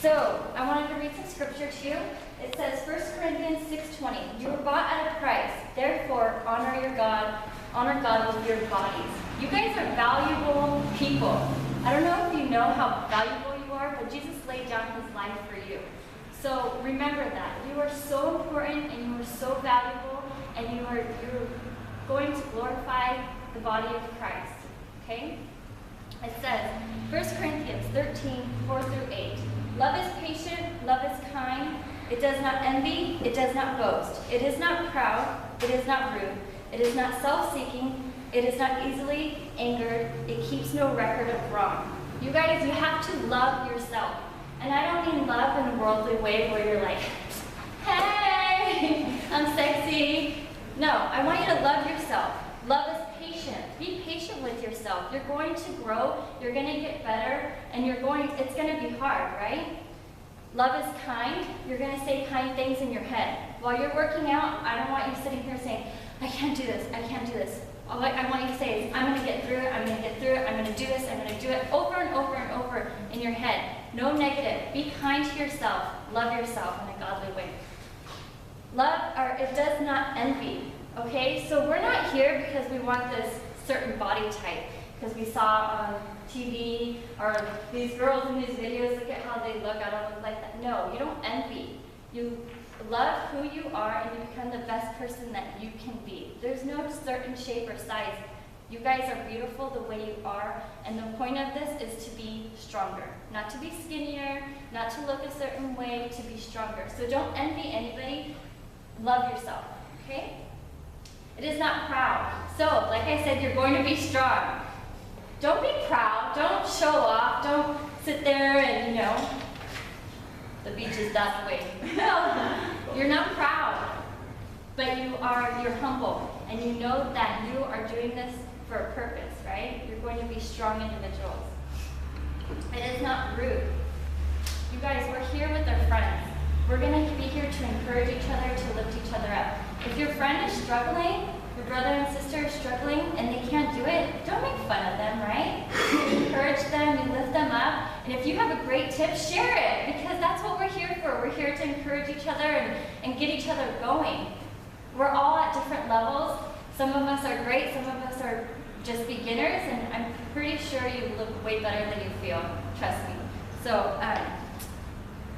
So, I wanted to read some scripture to you. It says, 1 Corinthians 6:20, you were bought at a price, therefore honor God with your bodies. You guys are valuable people. I don't know if you know how valuable you are, but Jesus laid down his life for you. So remember that. You are so important and you are so valuable, and you're going to glorify the body of Christ. Okay? It says, 1 Corinthians 13:4-8. Love is patient, love is kind. It does not envy, it does not boast. It is not proud, it is not rude. It is not self-seeking, it is not easily angered. It keeps no record of wrong. You guys, you have to love yourself. And I don't mean love in a worldly way where you're like, hey, I'm sexy. No, I want you to love yourself. Love is patient. Be patient with yourself. You're going to grow, you're going to get better, and it's going to be hard, right? Love is kind. You're going to say kind things in your head. While you're working out, I don't want you sitting here saying, I can't do this, I can't do this. All I want you to say is, I'm going to get through it, I'm going to get through it, I'm going to do this, I'm going to do it over and over and over in your head. No negative. Be kind to yourself. Love yourself in a godly way. It does not envy. Okay, so we're not here because we want this certain body type, because we saw on TV or these girls in these videos, look at how they look, I don't look like that. No, you don't envy. You love who you are and you become the best person that you can be. There's no certain shape or size. You guys are beautiful the way you are, and the point of this is to be stronger. Not to be skinnier, not to look a certain way, to be stronger. So don't envy anybody. Love yourself, okay? It is not proud. So, like I said, you're going to be strong. Don't be proud. Don't show off. Don't sit there and, the beach is that way. No, you're not proud. But you're humble. And you know that you are doing this for a purpose, right? You're going to be strong individuals. It is not rude. You guys, we're here with our friends. We're going to be here to encourage each other, to lift each other up. If your friend is struggling, your brother and sister is struggling, and they can't do it, don't make fun of them, right? You encourage them, you lift them up, and if you have a great tip, share it, because that's what we're here for. We're here to encourage each other and get each other going. We're all at different levels. Some of us are great, some of us are just beginners, and I'm pretty sure you look way better than you feel, trust me. So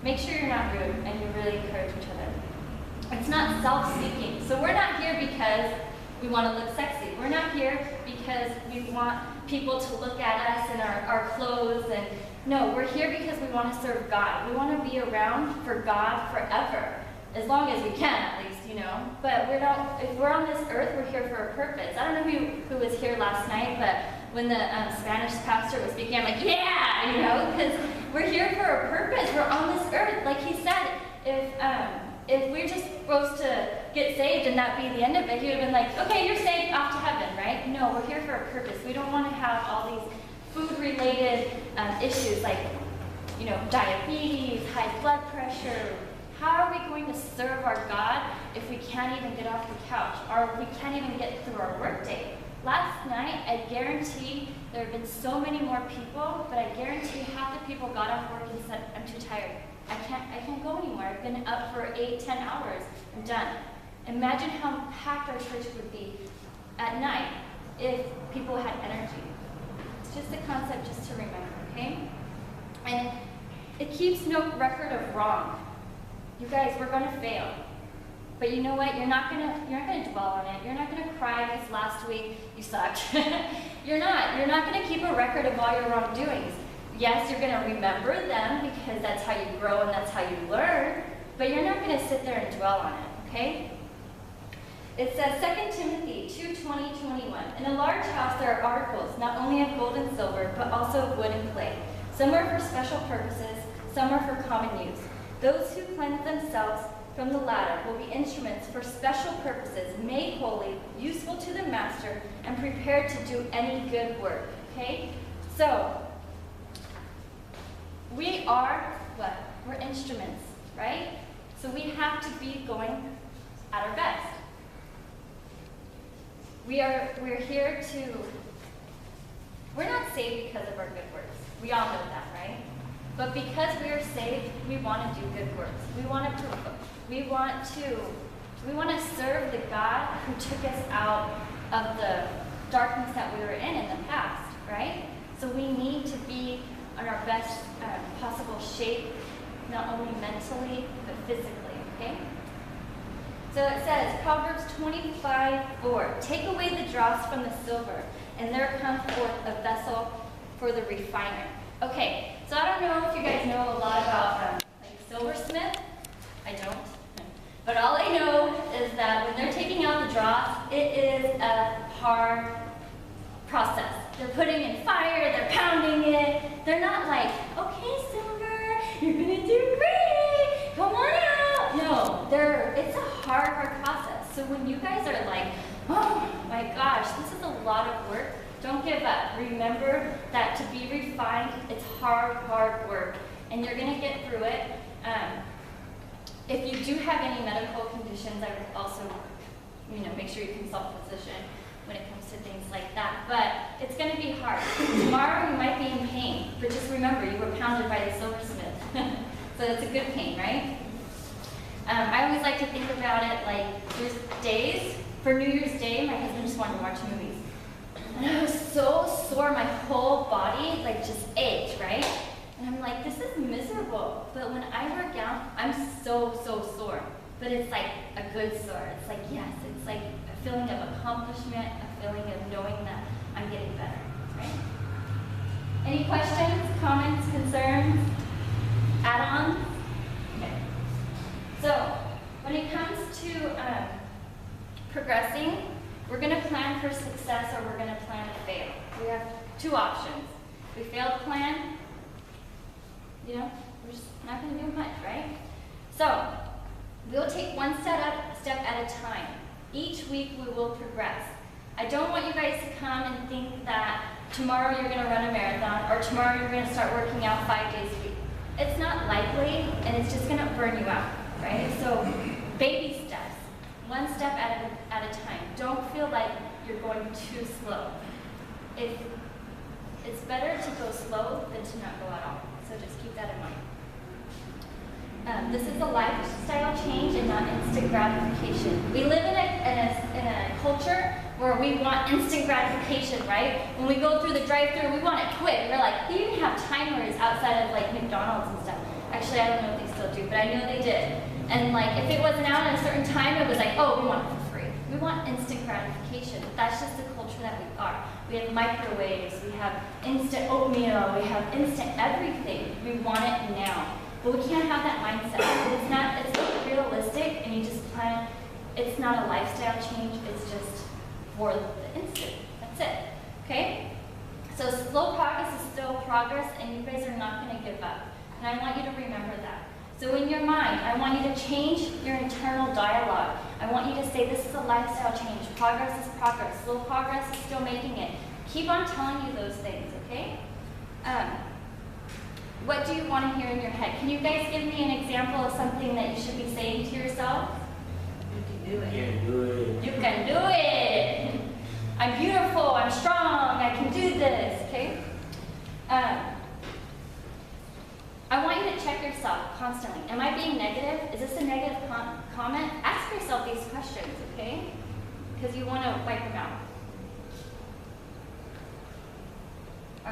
make sure you're not rude and you really encourage each other. It's not self-seeking. So we're not here because we want to look sexy. We're not here because we want people to look at us and our clothes. And no, we're here because we want to serve God. We want to be around for God forever, as long as we can, at least, But if we're on this earth, we're here for a purpose. I don't know who was here last night, but when the Spanish pastor was speaking, I'm like, yeah, because we're here for a purpose. We're on this earth. Like he said, if we're just supposed to get saved and that be the end of it, he would have been like, okay, you're saved, off to heaven, right? No, we're here for a purpose. We don't want to have all these food-related issues like, diabetes, high blood pressure. How are we going to serve our God if we can't even get off the couch, or we can't even get through our workday? Last night, I guarantee there have been so many more people, but I guarantee half the people got off work and said, I'm too tired. I can't go anymore. I've been up for 8-10 hours. I'm done. Imagine how packed our church would be at night if people had energy. It's just a concept just to remember, okay? And it keeps no record of wrong. You guys, we're going to fail. But you know what? You're not gonna dwell on it. You're not gonna cry because last week you sucked. You're not gonna keep a record of all your wrongdoings. Yes, you're gonna remember them because that's how you grow and that's how you learn. But you're not gonna sit there and dwell on it. Okay? It says 2 Timothy 2:20-21. In a large house there are articles not only of gold and silver, but also of wood and clay. Some are for special purposes, some are for common use. Those who cleanse themselves from the latter will be instruments for special purposes, made holy, useful to the master, and prepared to do any good work. Okay? So, we are what? We're instruments, right? So we have to be going at our best. We're here to, we're not saved because of our good works. We all know that, right? But because we are saved, we want to do good works. We want to serve the God who took us out of the darkness that we were in the past, right? So we need to be in our best possible shape, not only mentally, but physically, okay? So it says, Proverbs 25:4, take away the dross from the silver, and there comes forth a vessel for the refiner. Okay, so I don't know if you guys know a lot about like silversmith. I don't. But all I know is that when they're taking out the dross, it is a hard process. They're putting in fire, they're pounding it. They're not like, okay, silver, you're gonna do great, come on out. No, it's a hard process. So when you guys are like, oh my gosh, this is a lot of work, don't give up. Remember that to be refined, it's hard work, and you're gonna get through it. If you do have any medical conditions, I would also, make sure you consult a physician when it comes to things like that. But it's going to be hard. Tomorrow you might be in pain, but just remember you were pounded by the silversmith. So it's a good pain, right? I always like to think about it like there's days, for New Year's Day, my husband just wanted to watch movies. And I was so sore, my whole body just ached, right? And I'm like, this is miserable. But when I work out, I'm so sore. But it's like a good sore. It's like, yes, it's like a feeling of accomplishment, a feeling of knowing that I'm getting better, right? Any questions, comments, concerns, add-ons? Okay. So when it comes to progressing, we're going to plan for success or we're going to plan to fail. We have two options. We fail to plan, we're just not going to do much, right? So we'll take one step at a time. Each week we will progress. I don't want you guys to come and think that tomorrow you're going to run a marathon or tomorrow you're going to start working out 5 days a week. It's not likely, and it's just going to burn you out, right? So baby steps, one step at a time. Don't feel like you're going too slow. It's better to go slow than to not go at all. So just keep that in mind. This is a lifestyle change and not instant gratification. We live in a culture where we want instant gratification, right? When we go through the drive-thru, we want it quick. We're like, they even have timers outside of McDonald's and stuff. Actually, I don't know if they still do, but I know they did. And if it wasn't out at a certain time, it was like, oh, we want it for free. We want instant gratification. That's just the culture that we are. We have microwaves, we have instant oatmeal, we have instant everything. We want it now. But we can't have that mindset. It's not realistic, and you just plan. It's not a lifestyle change, it's just for the instant. That's it. Okay? So slow progress is still progress, and you guys are not going to give up. And I want you to remember that. So in your mind, I want you to change your internal dialogue. I want you to say this is a lifestyle change. Progress is progress. Slow progress is still making it. Keep on telling you those things, okay? What do you want to hear in your head? Can you guys give me an example of something that you should be saying to yourself? You can do it. You can do it. You can do it. I'm beautiful. I'm strong. I can do this, okay? I want you to check yourself constantly. Am I being negative? Is this a negative comment? Ask yourself these questions, okay? Because you want to wipe them out.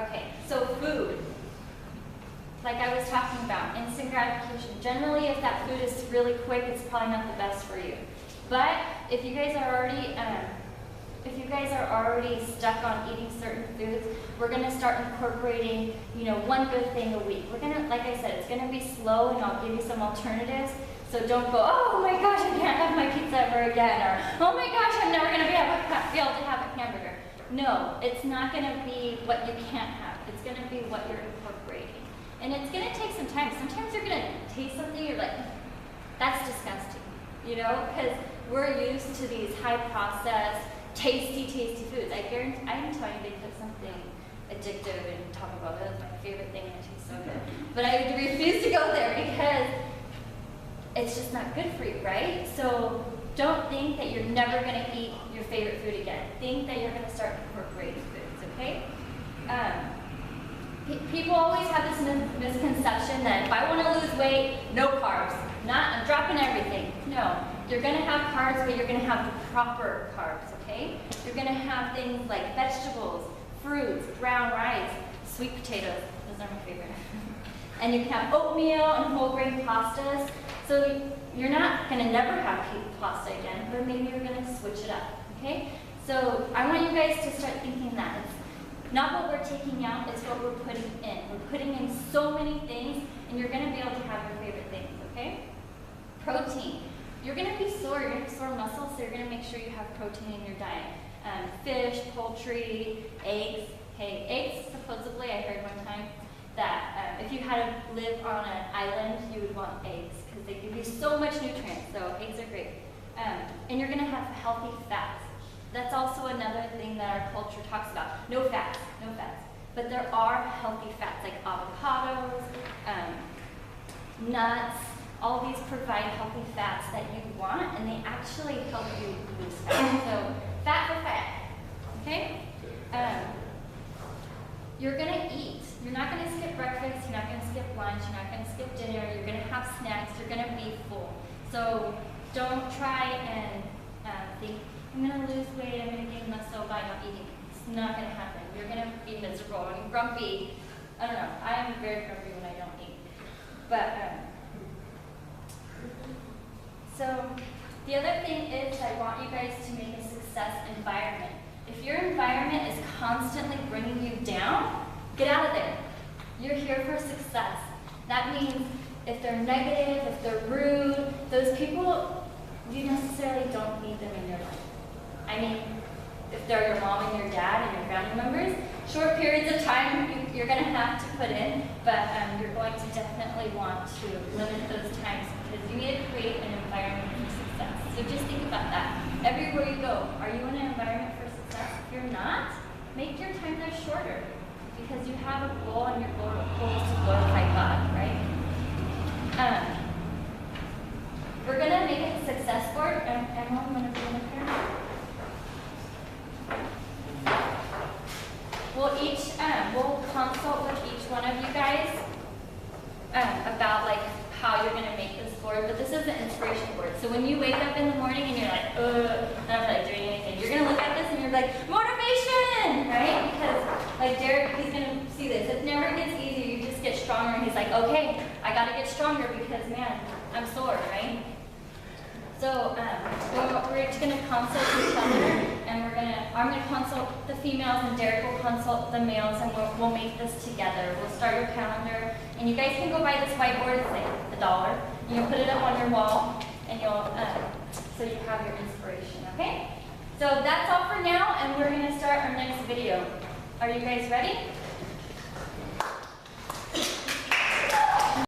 Okay, so food. Like I was talking about, instant gratification. Generally, if that food is really quick, it's probably not the best for you. But if you guys are already stuck on eating certain foods, we're going to start incorporating, one good thing a week. We're going to, like I said, it's going to be slow, and I'll give you some alternatives. So don't go, oh my gosh, I can't have my pizza ever again, or oh my gosh, I'm never going to be able to have a hamburger. No, it's not going to be what you can't have. It's going to be what you're incorporating. And it's going to take some time. Sometimes you're going to taste something, you're like, that's disgusting, because we're used to these high-processed, tasty foods. I guarantee, I can tell you they put something addictive in Taco Bell. That's my favorite thing, and it tastes so good. But I refuse to go there because it's just not good for you, right? So don't think that you're never going to eat your favorite food again. Think that you're going to start incorporating foods, okay? People always have this misconception that if I want to lose weight, no carbs. I'm dropping everything. No, you're going to have carbs, but you're going to have the proper carbs, okay? You're going to have things like vegetables, fruits, brown rice, sweet potatoes. Those are my favorite. And you can have oatmeal and whole grain pastas. So you're not going to never have pasta again, but maybe you're going to switch it up, okay? So I want you guys to start thinking that. It's not what we're taking out, it's what we're putting in. We're putting in so many things, and you're going to be able to have your favorite things, okay? Protein. You're going to be sore, you're going to have sore muscles, so you're going to make sure you have protein in your diet. Fish, poultry, eggs. Hey, eggs, supposedly, I heard one time, that if you had to live on an island, you would want eggs, because they give you so much nutrients, so eggs are great. And you're going to have healthy fats. That's also another thing that our culture talks about. No fats, no fats. But there are healthy fats, like avocados, nuts. All these provide healthy fats that you want, and they actually help you lose fat. So, fat for fat, okay? You're going to eat. You're not going to skip breakfast, you're not going to skip lunch, you're not going to skip dinner, you're going to have snacks, you're going to be full. So don't try and think, I'm going to lose weight, I'm going to gain muscle by not eating. It's not going to happen. You're going to be miserable and grumpy. I don't know, I'm very grumpy when I don't eat. But, so the other thing is I want you guys to make a success environment. If your environment is constantly bringing you down, get out of there. You're here for success. That means if they're negative, if they're rude, those people, you necessarily don't need them in your life. I mean, if they're your mom and your dad and your family members, short periods of time you're going to have to put in, but you're going to definitely want to limit those times because you need to create an environment for success. So just think about that. Everywhere you go, are you in an environment for success? If you're not, make your time there shorter. Because you have a goal and your goal is to glorify God, right? We're going to make a success board. Everyone, I'm going to bring it here. We'll consult with each one of you guys about like how you're going to make this board. But this is an inspiration board. So when you wake up in the morning and you're like, I'm not like doing anything, you're going to look at this and you're like, motivation, right? Because like Derek, he's going to see this. It never gets easier. You just get stronger. And he's like, okay, I got to get stronger because, man, I'm sore, right? So we're just going to consult each other, and I'm going to consult the females, and Derek will consult the males, and we'll make this together. We'll start your calendar, and you guys can go buy this whiteboard. It's like $1. You can put it up on your wall, and you'll so you have your inspiration. Okay? So that's all for now, and we're going to start our next video. Are you guys ready?